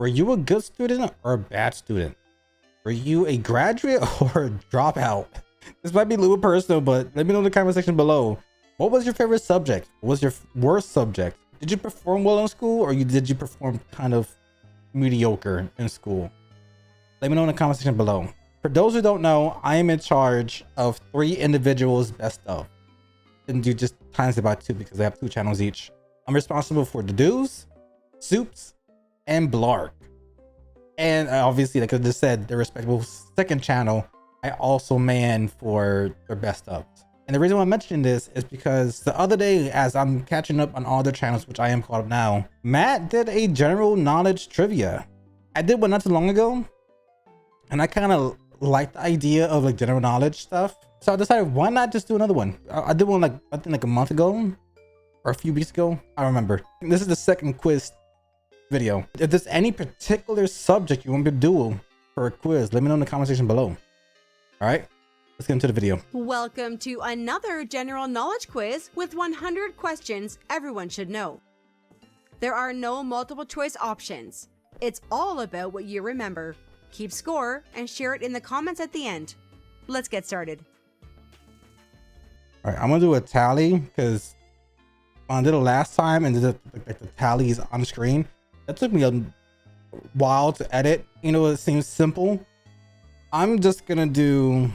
Were you a good student or a bad student? Were you a graduate or a dropout? This might be a little personal, but let me know in the comment section below. What was your favorite subject? What was your worst subject? Did you perform well in school, or did you perform kind of mediocre in school? Let me know in the comment section below. For those who don't know, I am in charge of 3 individuals best of. Didn't do just times it by 2 because I have 2 channels each. I'm responsible for the Do's, Soups, and Blark. And obviously, like I just said, the respectable second channel, I also man for their best of. And the reason why I'm mentioning this is because the other day, as I'm catching up on all the channels, which I am caught up now, Matt did a general knowledge trivia. I did one not too long ago, and I kind of liked the idea of like general knowledge stuff. So I decided, why not just do another one? I did one like, I think like a month ago or a few weeks ago. I don't remember. This is the second quiz video. If there's any particular subject you want me to do for a quiz, let me know in the comment section below. All right, let's get into the video. Welcome to another general knowledge quiz with 100 questions everyone should know. There are no multiple choice options. It's all about what you remember. Keep score and share it in the comments at the end. Let's get started. All right, I'm gonna do a tally because I did it last time and did like the tallies on screen. That took me a while to edit. You know, it seems simple. I'm just gonna do,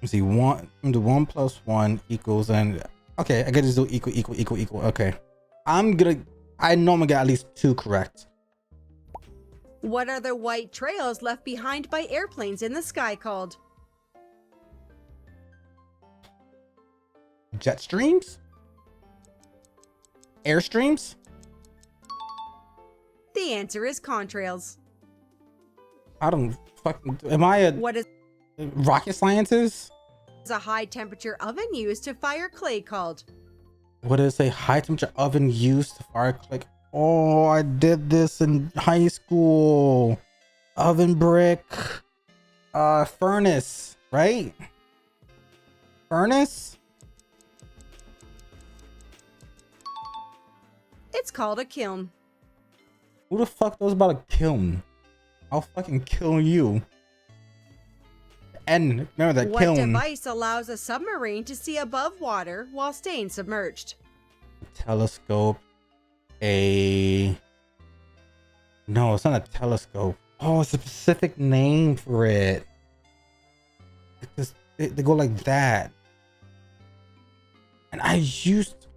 let's see, I'm gonna do 1 + 1 equals, and okay, I gotta just do equal. Okay, I know I'm gonna get at least 2 correct. What are the white trails left behind by airplanes in the sky called? Jet streams? Airstreams? The answer is contrails. I don't fucking, am I a What is rocket scientist? a high temperature oven used to fire clay called? What is a high temperature oven used to fire clay? Oh, I did this in high school. Oven brick. Furnace, right? Furnace? It's called a kiln. Who the fuck knows about a kiln? I'll fucking kill you. And remember that What kiln. device allows a submarine to see above water while staying submerged? Telescope. No, it's not a telescope. Oh, it's a specific name for it. They go like that. And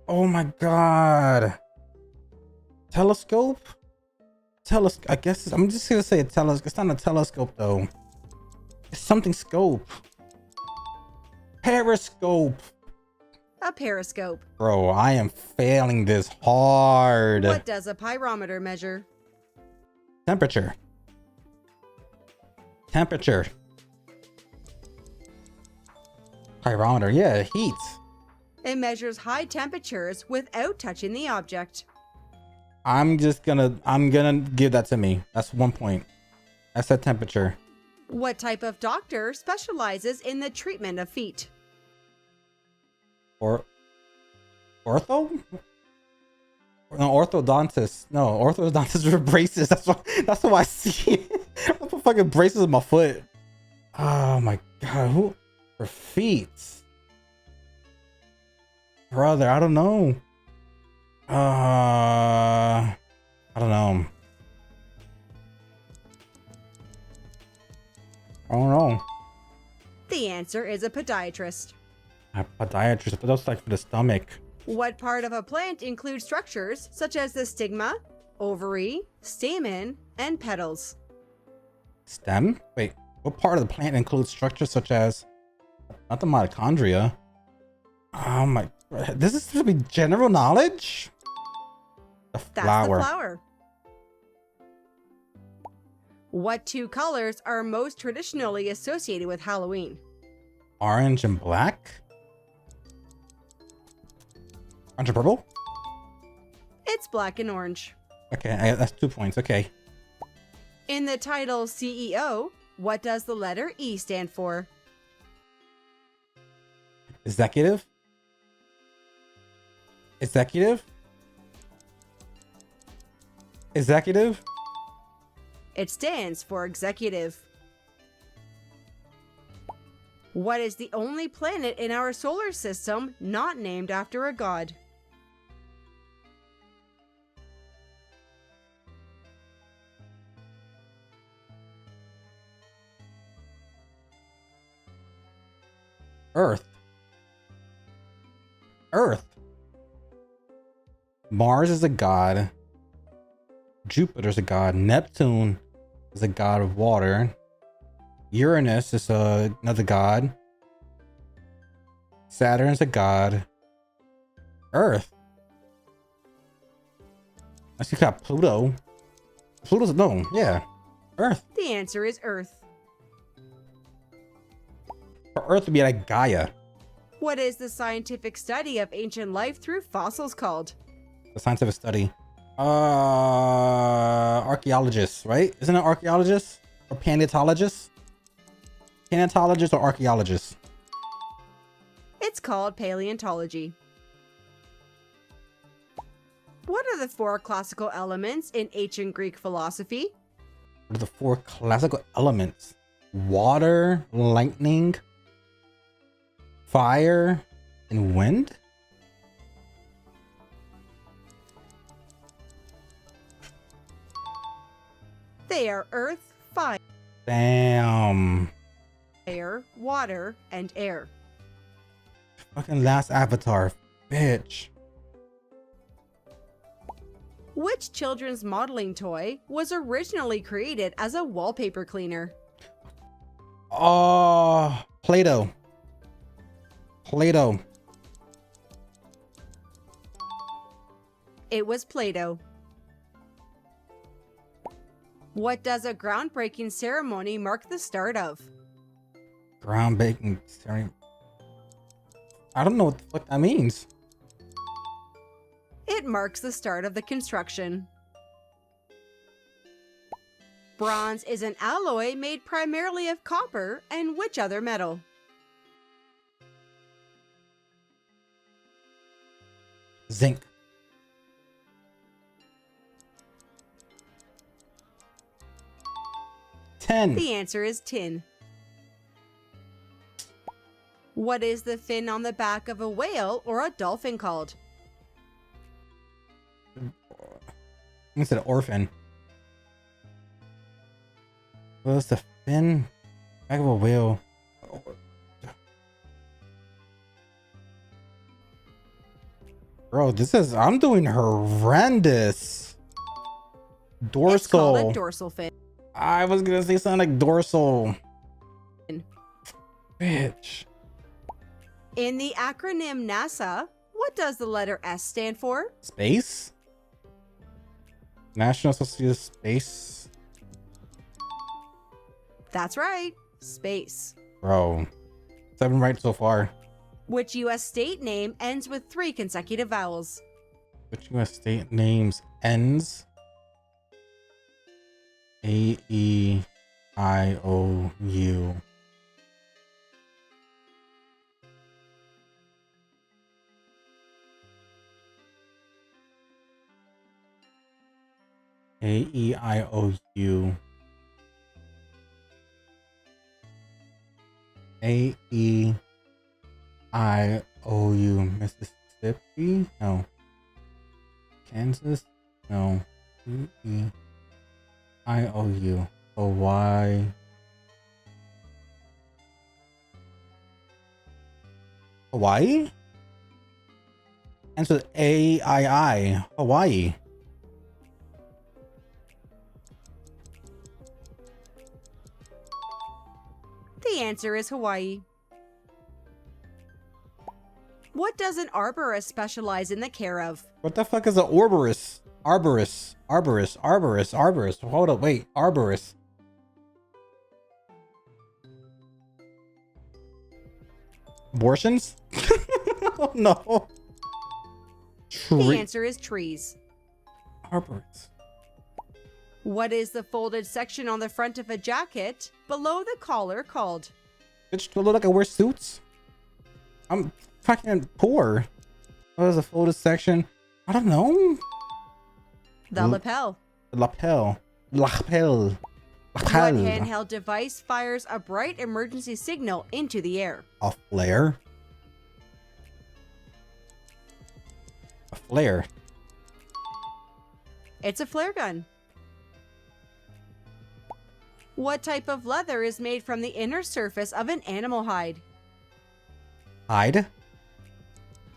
oh my god. Telescope? I guess I'm just gonna say a telescope. It's not a telescope though. It's something scope. Periscope. A periscope. Bro, I am failing this hard. What does a pyrometer measure? Temperature. Pyrometer, yeah, heat. It measures high temperatures without touching the object. I'm gonna give that to me. That's 1 point. I said temperature. What type of doctor specializes in the treatment of feet? Or ortho? No, orthodontist. No, orthodontist for braces. That's what I see. What the fucking braces on my foot? Oh my god, who for feet? Brother, I don't know. I don't know. I don't know. The answer is a podiatrist. A podiatrist, but that's like for the stomach. What part of a plant includes structures such as the stigma, ovary, stamen, and petals? Stem? Wait, what part of the plant includes structures such as, not the mitochondria? Oh my, this is supposed to be general knowledge? The flower. That's the flower. What 2 colors are most traditionally associated with Halloween? Orange and black? Orange and purple? It's black and orange. Okay, that's 2 points. Okay. In the title CEO, what does the letter E stand for? Executive? Executive? Executive? It stands for executive. What is the only planet in our solar system not named after a god? Earth. Earth. Mars is a god. Jupiter's a god. Neptune is a god of water. Uranus is another god. Saturn's a god. Earth. I see got Pluto. Pluto's no, yeah. Earth. The answer is Earth. For Earth would be like Gaia. What is the scientific study of ancient life through fossils called? The scientific study. Archaeologists, right? Isn't it archaeologists or paleontologists? Paleontologists or archaeologists? It's called paleontology. What are the 4 classical elements in ancient Greek philosophy? What are the 4 classical elements? Water, lightning, fire, and wind? They are earth, Damn. fire, water, and air. Fucking last avatar, bitch. Which children's modeling toy was originally created as a wallpaper cleaner? Oh, Play-Doh. Play-Doh. It was Play-Doh. What does a groundbreaking ceremony mark the start of? Groundbreaking ceremony. I don't know what the fuck that means. It marks the start of the construction. Bronze is an alloy made primarily of copper and which other metal? Zinc. The answer is tin. What is the fin on the back of a whale or a dolphin called? I said orphan. What's the fin? Back of a whale. Bro, I'm doing horrendous. Dorsal. It's called a dorsal fin. I was gonna say something like dorsal. Bitch. In the acronym NASA, what does the letter S stand for? Space? National Association of Space. That's right, space. Bro. 7 right so far. Which U.S. state name ends with 3 consecutive vowels? Which US state names ends A-E-I-O-U. A-E-I-O-U. A-E-I-O-U. Mississippi? No. Kansas? No. E-E-I-O-U. Hawaii. Hawaii? Answer A-I-I. Hawaii. The answer is Hawaii. What does an arborist specialize in the care of? What the fuck is an arborist? Arborist. Hold up, wait. Arborist. Abortions? Oh, no. The answer is trees. Arborist. What is the folded section on the front of a jacket below the collar called? Bitch, do I look like I wear suits? I'm fucking poor. What is a folded section? I don't know. The lapel. The lapel. Lapel. What Lapel. handheld device fires a bright emergency signal into the air? A flare. A flare. It's a flare gun. What type of leather is made from the inner surface of an animal hide? Hide.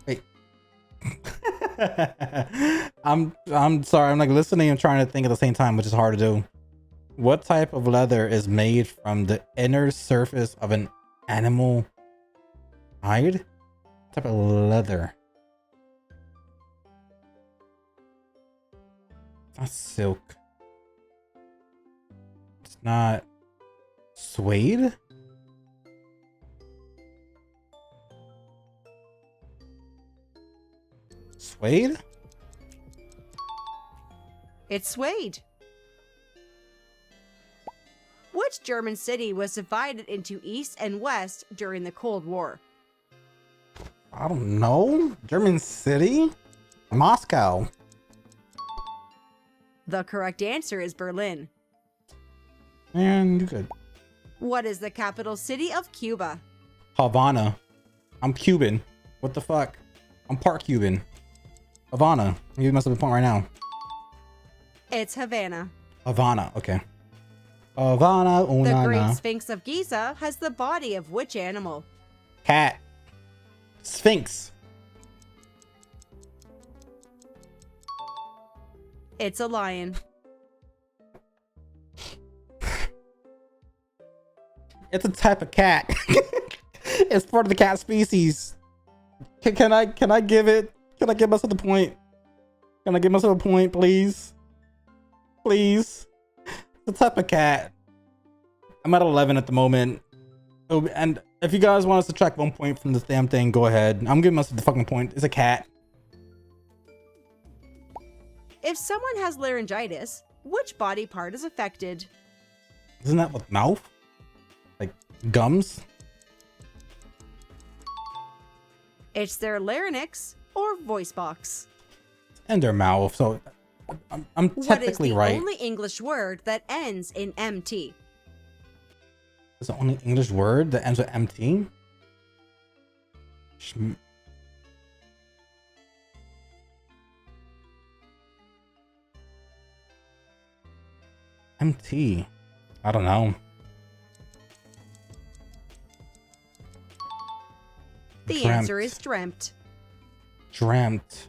Wait. I'm sorry. I'm like listening and trying to think at the same time, which is hard to do. What type of leather is made from the inner surface of an animal hide? What type of leather? Not silk. It's not suede. Suede? It's suede. Which German city was divided into East and West during the Cold War? I don't know. German city? Moscow. The correct answer is Berlin. Man, you could. What is the capital city of Cuba? Havana. I'm Cuban. What the fuck? I'm part Cuban. Havana. You must have a point right now. It's Havana. Havana. Okay. Havana. Oh, The Great Sphinx of Giza has the body of which animal? Cat. Sphinx. It's a lion. It's a type of cat. It's part of the cat species. Can I give it? Can I give myself the point? Can I give myself a point, please? Please. The type of cat. I'm at 11 at the moment. Oh, and if you guys want us to track 1 point from this damn thing, go ahead. I'm giving myself the fucking point. It's a cat. If someone has laryngitis, which body part is affected? Isn't that with mouth? Like gums? It's their larynx or voice box. And their mouth. So I'm technically what is the right. only English word that ends in MT? It's the only English word that ends with MT? MT. I don't know. The answer is dreamt. Dreamt.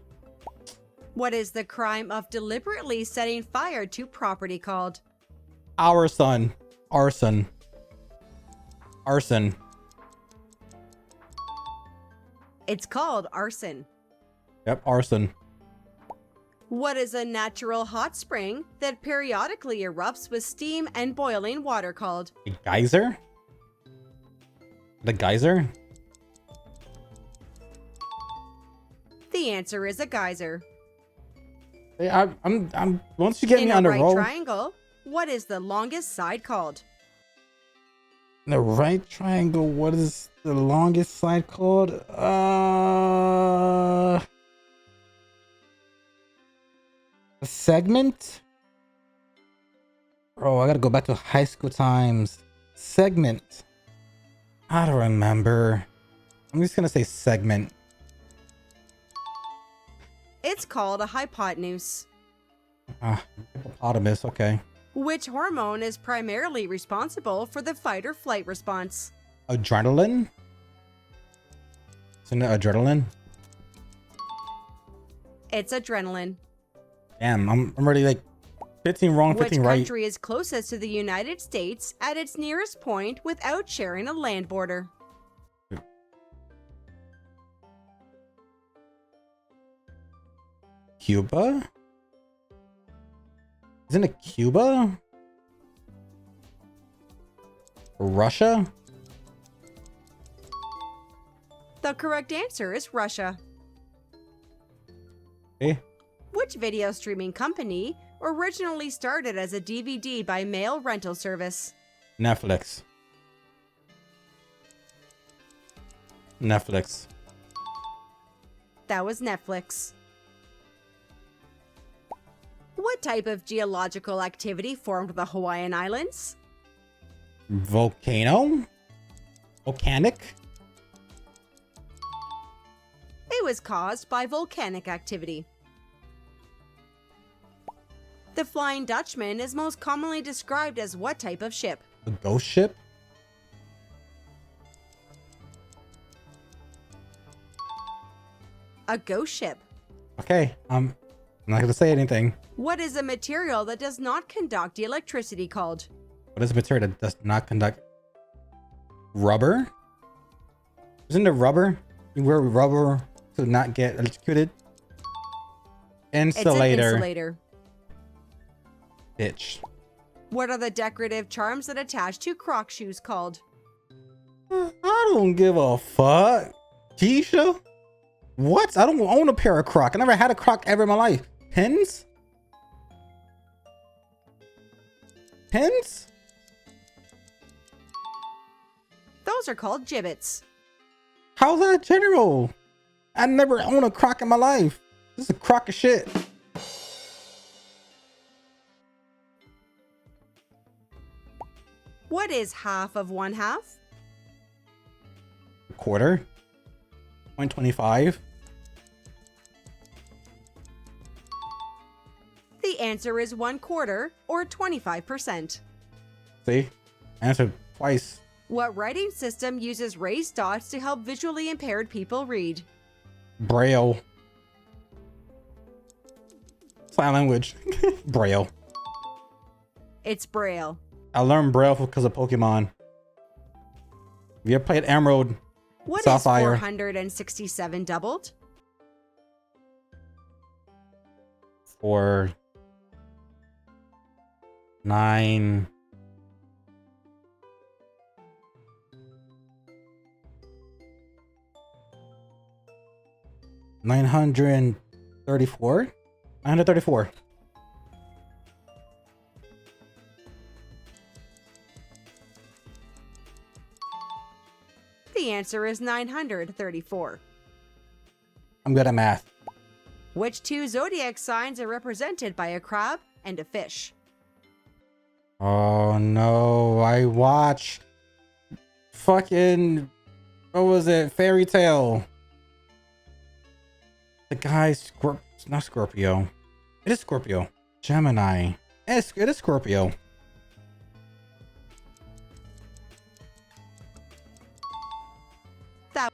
What is the crime of deliberately setting fire to property called? Arson. Arson. Arson. It's called arson. Yep, arson. What is a natural hot spring that periodically erupts with steam and boiling water called? A geyser? The geyser? The answer is a geyser. Hey, I'm once you get In me a on the right roll. triangle, what is the longest side called? The right triangle, what is the longest side called? A segment? Bro, I gotta go back to high school times. Segment. I don't remember. I'm just gonna say segment. It's called a hypotenuse. Hippopotamus, okay. Which hormone is primarily responsible for the fight or flight response? Adrenaline? Isn't it adrenaline? It's adrenaline. Damn, I'm already like 15 wrong, 15 Which right. country is closest to the United States at its nearest point without sharing a land border? Cuba? Isn't it Cuba? Russia? The correct answer is Russia. Eh? Which video streaming company originally started as a DVD by mail rental service? Netflix. Netflix. That was Netflix. What type of geological activity formed the Hawaiian Islands? Volcano? Volcanic? It was caused by volcanic activity. The Flying Dutchman is most commonly described as what type of ship? A ghost ship? A ghost ship. Okay, I'm not gonna say anything. What is a material that does not conduct electricity called? What is a material that does not conduct? Rubber? Isn't it rubber? You wear rubber to not get electrocuted? Insulator. It's an insulator. Bitch. What are the decorative charms that attach to Croc shoes called? I don't give a fuck. Keisha? What? I don't own a pair of Croc. I never had a Croc ever in my life. Pins? Pins? Those are called gibbets. How's that general? I never owned a Croc in my life. This is a crock of shit. What is half of 1/2? Quarter. 0.25. The answer is 1/4 or 25%. See? Answered twice. What writing system uses raised dots to help visually impaired people read? Braille. Sign language. Braille. It's Braille. I learned Braille because of Pokemon. Have you ever played Emerald? What is Sapphire? 467 doubled? For 9. $934. The answer is 934. I'm good at math. Which two zodiac signs are represented by a crab and a fish? Oh no, I watched fucking, what was it? Fairy Tale. The guy, not Scorpio. It is Scorpio. Gemini. It is Scorpio. That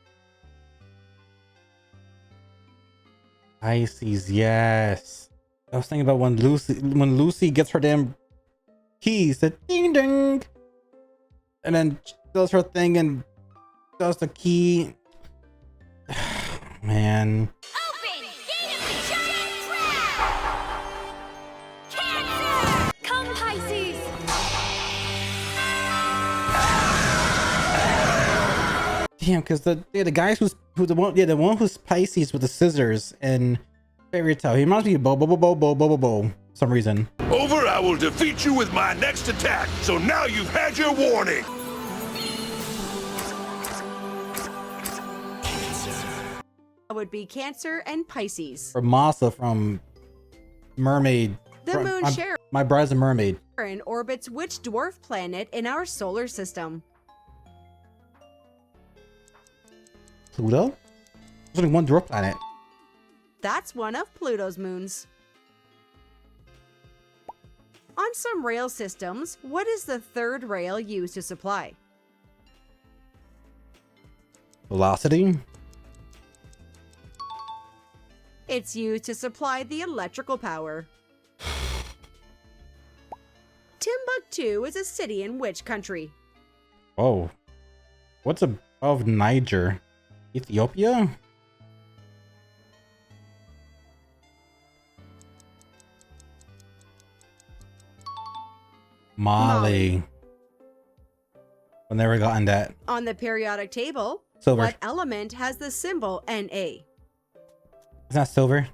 Pisces, yes. I was thinking about when Lucy gets her damn keys, the ding ding, and then does her thing and does the key. Man. Open! Gate of the giant crab! Cancer! Come, Pisces! Damn, because the guys who's the one who's Pisces with the scissors in Fairy Tale, he reminds me of Bo for some reason. Over, I will defeat you with my next attack. So now you've had your warning. would be Cancer and Pisces. Or Masa from Mermaid. The moon Charon My bride's a mermaid. orbits which dwarf planet in our solar system? Pluto? There's only one dwarf planet. That's one of Pluto's moons. On some rail systems, what is the third rail used to supply? Velocity? It's used to supply the electrical power. Timbuktu is a city in which country? Oh. What's above Niger? Ethiopia? Mali. I've never gotten that. On the periodic table, Silver. what element has the symbol Na? It's not silver.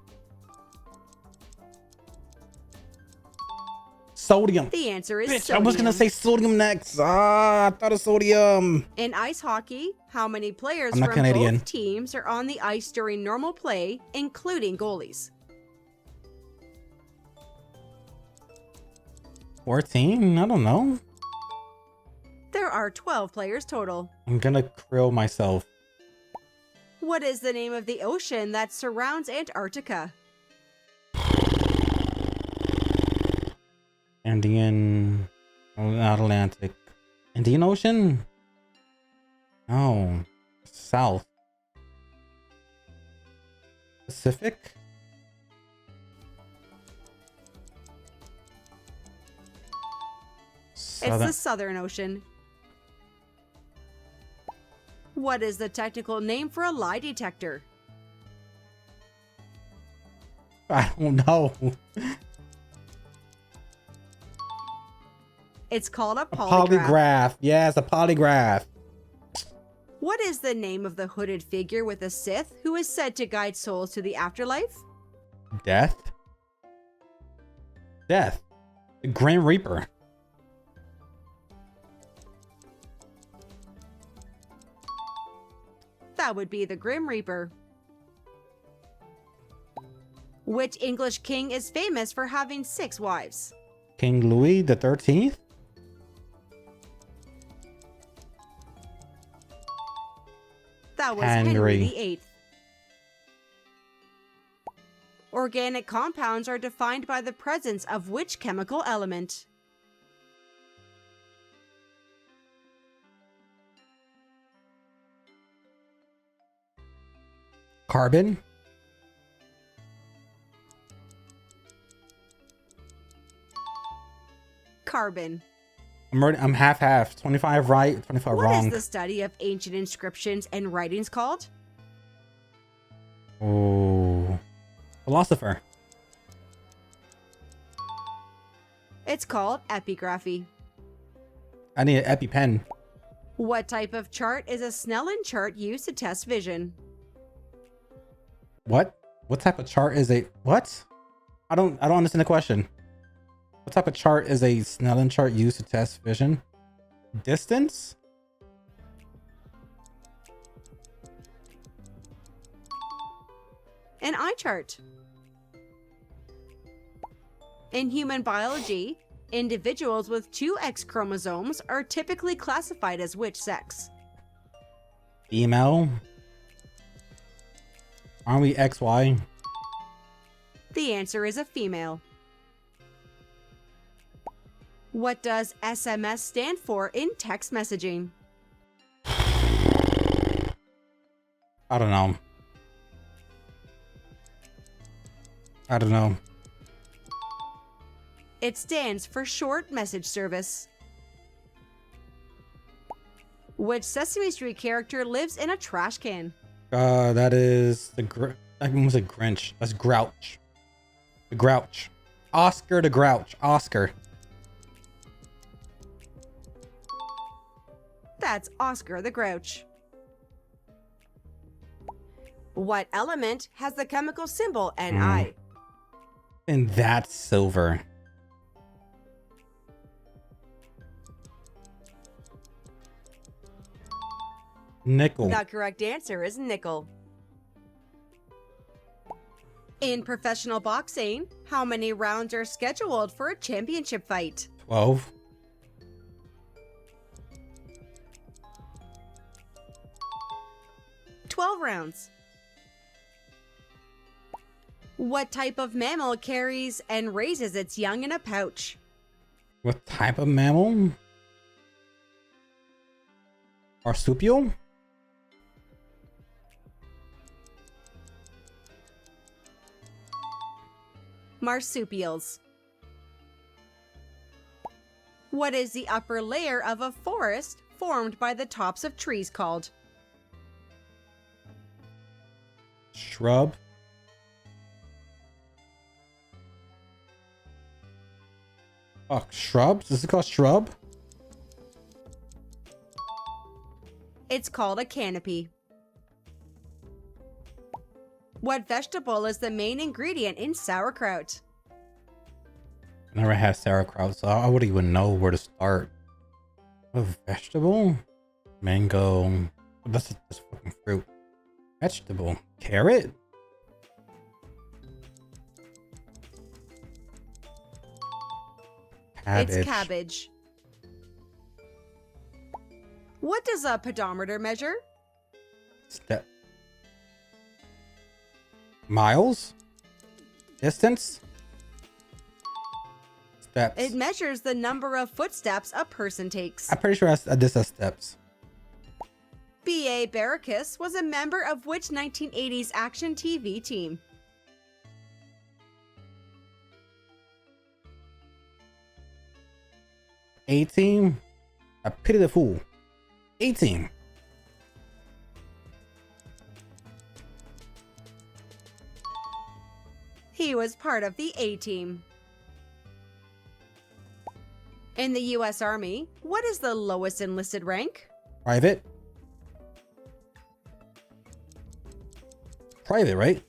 Sodium. The answer is Bitch, sodium. I was gonna say sodium next. I thought of sodium. In ice hockey, how many players I'm not from Canadian. both teams are on the ice during normal play, including goalies? 14? I don't know. There are 12 players total. I'm gonna krill myself. What is the name of the ocean that surrounds Antarctica? Indian, not Atlantic. Indian Ocean? No. South. Pacific? It's the Southern Ocean. What is the technical name for a lie detector? I don't know. It's called a A polygraph. polygraph. Yes, a polygraph. What is the name of the hooded figure with a Sith who is said to guide souls to the afterlife? Death? Death. The Grim Reaper. That would be the Grim Reaper. Which English king is famous for having 6 wives? King Louis the 13th? That was Henry. Henry VIII. Organic compounds are defined by the presence of which chemical element? Carbon? Carbon. I'm half-half. 25 right, 25 What wrong. is the study of ancient inscriptions and writings called? Oh. Philosopher. It's called epigraphy. I need an EpiPen. What type of chart is a Snellen chart used to test vision? What? What type of chart is a what? I don't understand the question. What type of chart is a Snellen chart used to test vision? Distance? An eye chart. In human biology, individuals with 2 X chromosomes are typically classified as which sex? Female? Aren't we XY? The answer is a female. What does SMS stand for in text messaging? I don't know. I don't know. It stands for short message service. Which Sesame Street character lives in a trash can? That is I was a Grinch. That's Grouch. The Grouch. Oscar the Grouch. Oscar. That's Oscar the Grouch. What element has the chemical symbol Ni? And that's silver. Nickel. The correct answer is nickel. In professional boxing, how many rounds are scheduled for a championship fight? 12. Rounds. What type of mammal carries and raises its young in a pouch? What type of mammal? Marsupial? Marsupials. What is the upper layer of a forest formed by the tops of trees called? Shrub? Oh, shrubs? Is it called shrub? It's called a canopy. What vegetable is the main ingredient in sauerkraut? I never had sauerkraut, so I wouldn't even know where to start. A vegetable? Mango. That's fucking fruit. Vegetable. Carrot? It's cabbage. What does a pedometer measure? Step. Miles? Distance? Steps. It measures the number of footsteps a person takes. I'm pretty sure this is steps. B.A. Baracus was a member of which 1980s action TV team? A-Team? I pity the fool. A-Team. He was part of the A-Team. In the U.S. Army, what is the lowest enlisted rank? Private? Private, right?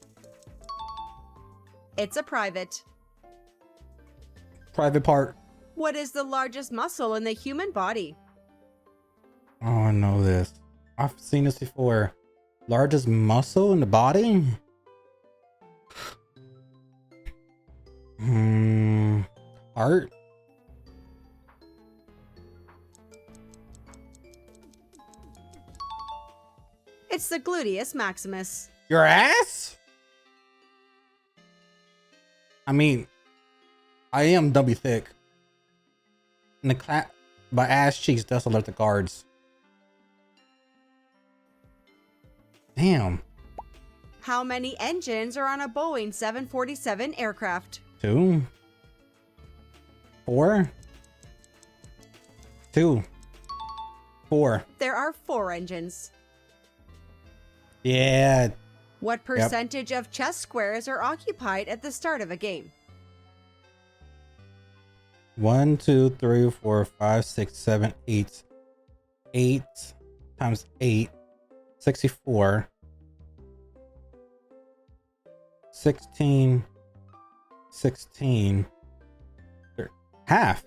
It's a private. Private part. What is the largest muscle in the human body? Oh, I know this. I've seen this before. Largest muscle in the body? Heart? It's the gluteus maximus. Your ass? I mean, I am dummy thick. And my ass cheeks does alert the guards. Damn. How many engines are on a Boeing 747 aircraft? 2. 4. 2. 4. There are 4 engines. Yeah. What percentage of chess squares are occupied at the start of a game? 1, 2, 3, 4, 5, 6, 7, 8. 8 times 8. 64. 16. 16. Half.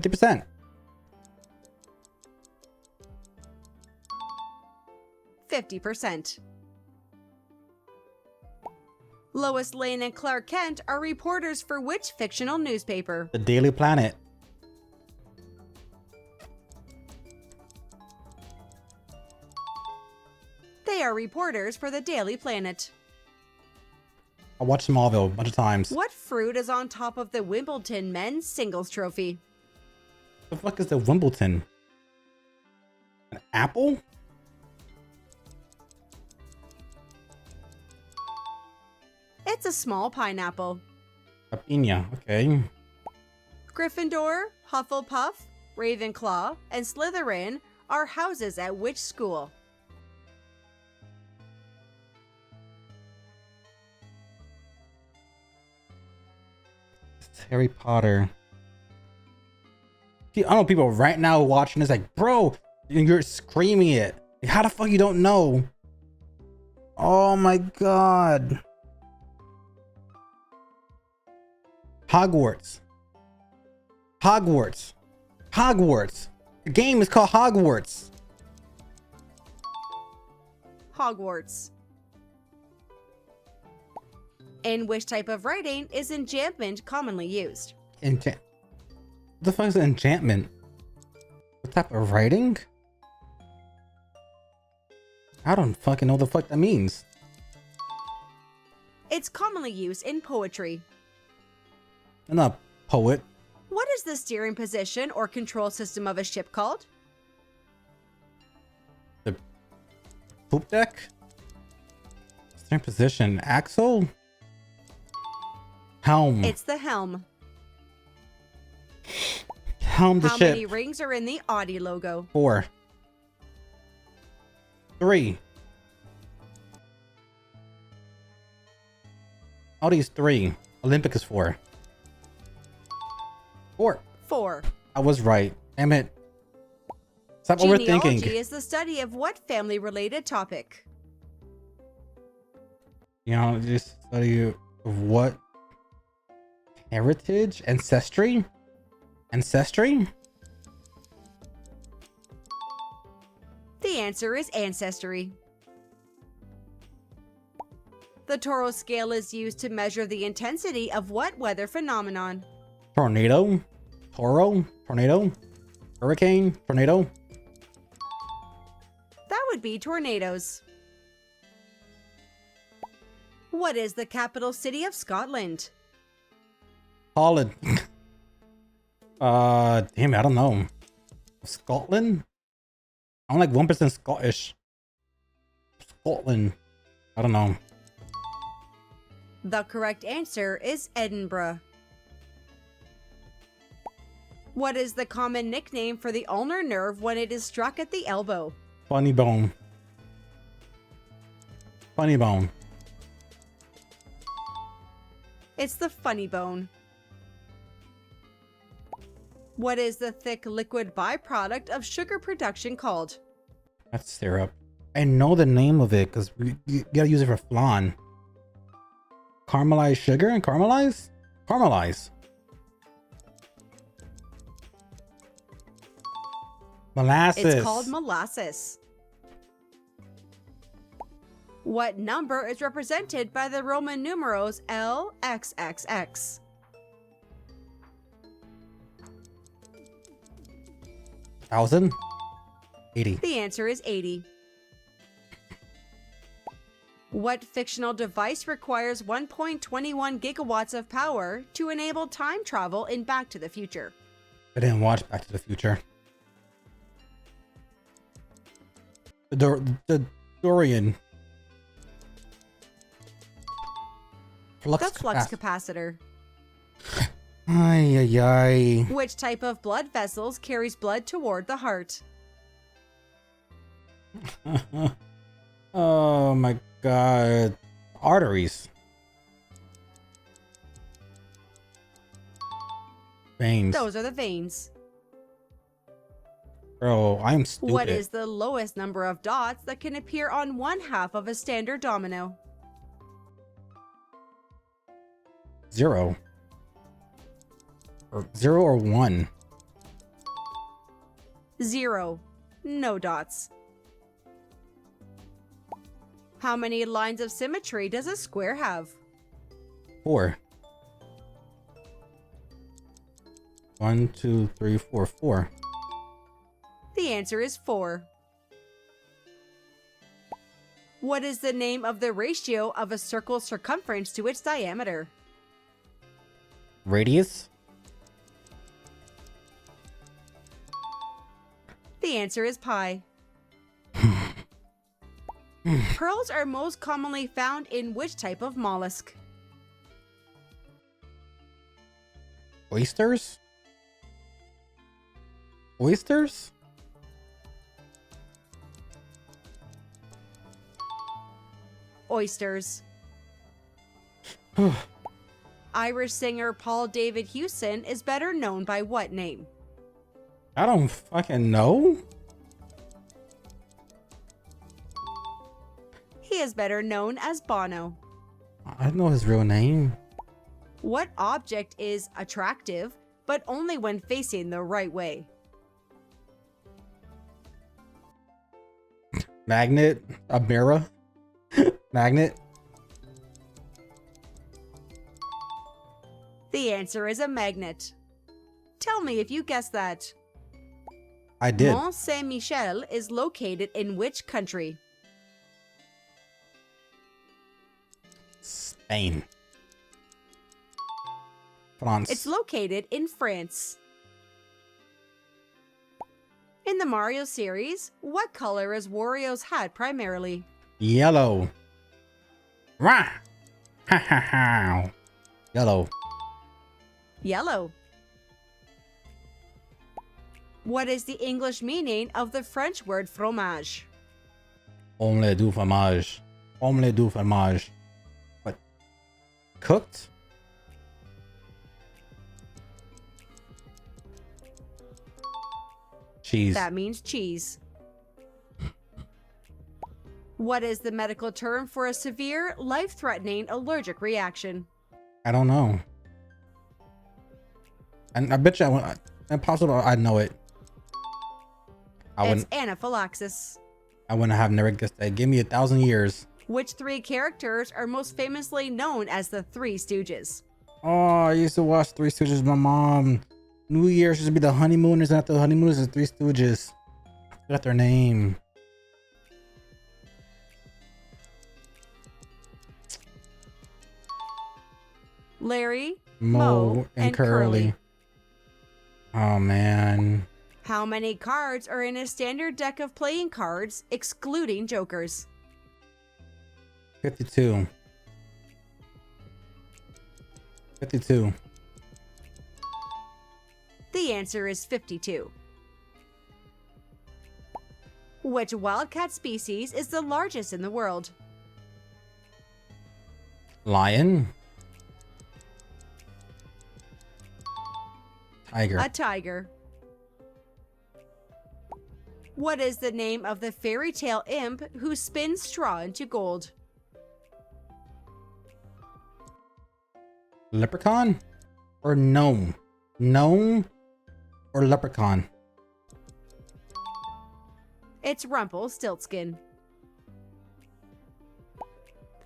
50%. 50%. Lois Lane and Clark Kent are reporters for which fictional newspaper? The Daily Planet. They are reporters for the Daily Planet. I watched Smallville a bunch of times. What fruit is on top of the Wimbledon men's singles trophy? The fuck is the Wimbledon? An apple? It's a small pineapple. A piña, okay. Gryffindor, Hufflepuff, Ravenclaw, and Slytherin are houses at which school? It's Harry Potter. See, I know people right now watching this like, bro, you're screaming it. How the fuck you don't know? Oh my god. Hogwarts. Hogwarts. Hogwarts. The game is called Hogwarts. Hogwarts. In which type of writing is enchantment commonly used? What the fuck is an enchantment? What type of writing? I don't fucking know what the fuck that means. It's commonly used in poetry. I'm not a poet. What is the steering position or control system of a ship called? The poop deck? Steering position. Axle? Helm. It's the helm. Helm the How ship. many rings are in the Audi logo? 4. 3. Audi's 3. Olympic is 4. 4. 4. I was right. Damn it. Stop Genealogy overthinking. is the study of what family-related topic? You know, just study of what? Heritage? Ancestry? Ancestry? The answer is ancestry. The Toro scale is used to measure the intensity of what weather phenomenon? Tornado, Toro, tornado, hurricane, tornado. That would be tornadoes. What is the capital city of Scotland? Holland. Damn it, I don't know. Scotland? I'm like 1% Scottish. Scotland. I don't know. The correct answer is Edinburgh. What is the common nickname for the ulnar nerve when it is struck at the elbow? Funny bone. Funny bone. It's the funny bone. What is the thick liquid byproduct of sugar production called? That's syrup. I know the name of it because you gotta use it for flan. Caramelized sugar and caramelize? Caramelize. Molasses. It's called molasses. What number is represented by the Roman numerals LXXX? Thousand? 80. The answer is 80. What fictional device requires 1.21 gigawatts of power to enable time travel in Back to the Future? I didn't watch Back to the Future. The Dorian. The flux capacitor. Ay, ay, ay. Which type of blood vessels carries blood toward the heart? Oh my god. Arteries. Veins. Those are the veins. Bro, I'm stupid. What is the lowest number of dots that can appear on one half of a standard domino? 0. Or 0 or 1. 0. No dots. How many lines of symmetry does a square have? 4. 1, 2, 3, 4, 4. The answer is 4. What is the name of the ratio of a circle's circumference to its diameter? Radius? The answer is pi. Pearls are most commonly found in which type of mollusk? Oysters? Oysters? Oysters. Irish singer Paul David Hewson is better known by what name? I don't fucking know. He is better known as Bono. I don't know his real name. What object is attractive, but only when facing the right way? Magnet? A mirror? Magnet? The answer is a magnet. Tell me if you guessed that. I did. Mont Saint-Michel is located in which country? Spain. France. It's located in France. In the Mario series, what color is Wario's hat primarily? Yellow. Rah! Ha ha ha. Yellow. Yellow. What is the English meaning of the French word fromage? Omelette du fromage. Omelette du fromage. What? Cooked? Cheese. That means cheese. What is the medical term for a severe, life-threatening allergic reaction? I don't know. And I bet you impossible I know it. It's anaphylaxis. I wouldn't have never guessed that. Give me 1,000 years. Which three characters are most famously known as the Three Stooges? Oh, I used to watch Three Stooges with my mom. New Year should be the honeymooners, not the honeymooners, the Three Stooges. I forgot their name. Larry, Moe, and Curly. Oh man. How many cards are in a standard deck of playing cards, excluding jokers? 52. 52. The answer is 52. Which wildcat species is the largest in the world? Lion. Tiger. A tiger. What is the name of the fairy tale imp who spins straw into gold? Leprechaun or gnome? Gnome or leprechaun? It's Rumpelstiltskin.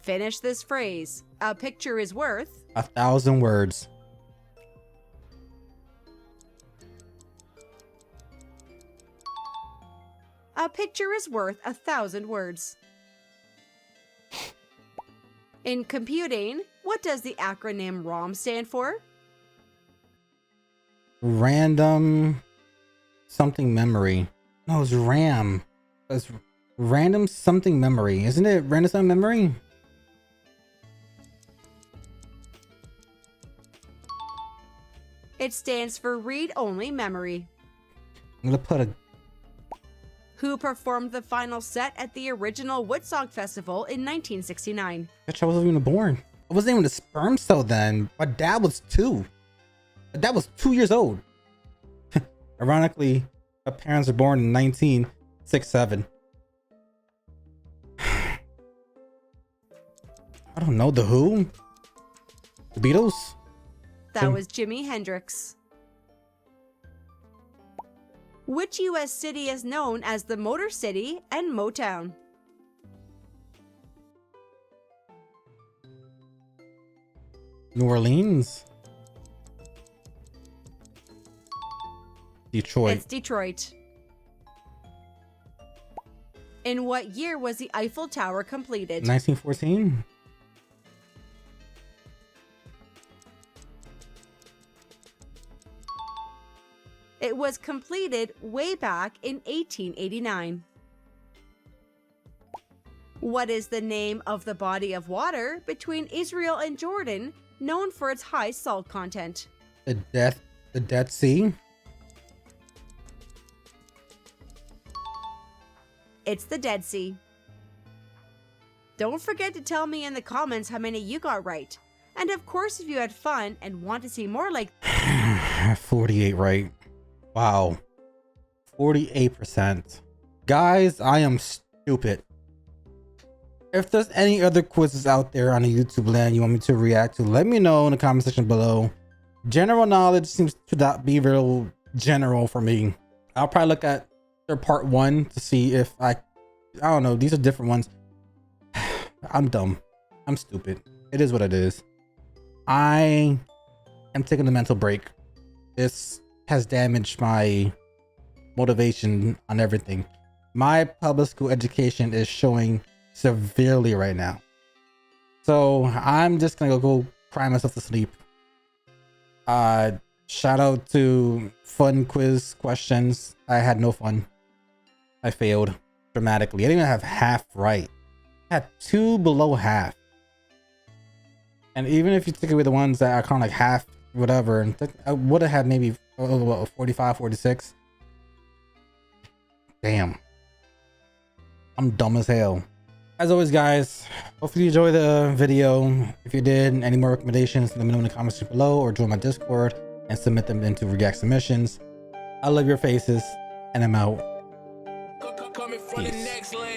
Finish this phrase. A picture is worth 1,000 words. A picture is worth 1,000 words. In computing, what does the acronym ROM stand for? Random something memory. No, it's RAM. It's random something memory. Isn't it random something memory? It stands for read-only memory. I'm gonna put a Who performed the final set at the original Woodstock Festival in 1969? bitch, I wasn't even born. I wasn't even a sperm cell then. My dad was 2. My dad was 2 years old. Ironically, my parents were born in 1967. I don't know. The Who? The Beatles? That was Jimi Hendrix. Which U.S. city is known as the Motor City and Motown? New Orleans? Detroit. It's Detroit. In what year was the Eiffel Tower completed? 1914? It was completed way back in 1889. What is the name of the body of water between Israel and Jordan known for its high salt content? The Dead Sea? It's the Dead Sea. Don't forget to tell me in the comments how many you got right. And of course, if you had fun and want to see more like 48 right. Wow. 48%. Guys, I am stupid. If there's any other quizzes out there on the YouTube land you want me to react to, let me know in the comment section below. General knowledge seems to not be real general for me. I'll probably look at their part 1 to see if I don't know, these are different ones. I'm dumb. I'm stupid. It is what it is. I am taking a mental break. This has damaged my motivation on everything. My public school education is showing severely right now. So I'm just gonna go cry myself to sleep. Shout out to fun quiz questions. I had no fun. I failed dramatically. I didn't even have half right. I had 2 below half. And even if you take away the ones that are kind of like half whatever, and I would have had maybe 45, 46. Damn. I'm dumb as hell. As always, guys, hopefully you enjoyed the video. If you did, any more recommendations, let me know in the comments below, or join my Discord and submit them into react submissions. I love your faces, and I'm out. Coming from the next land.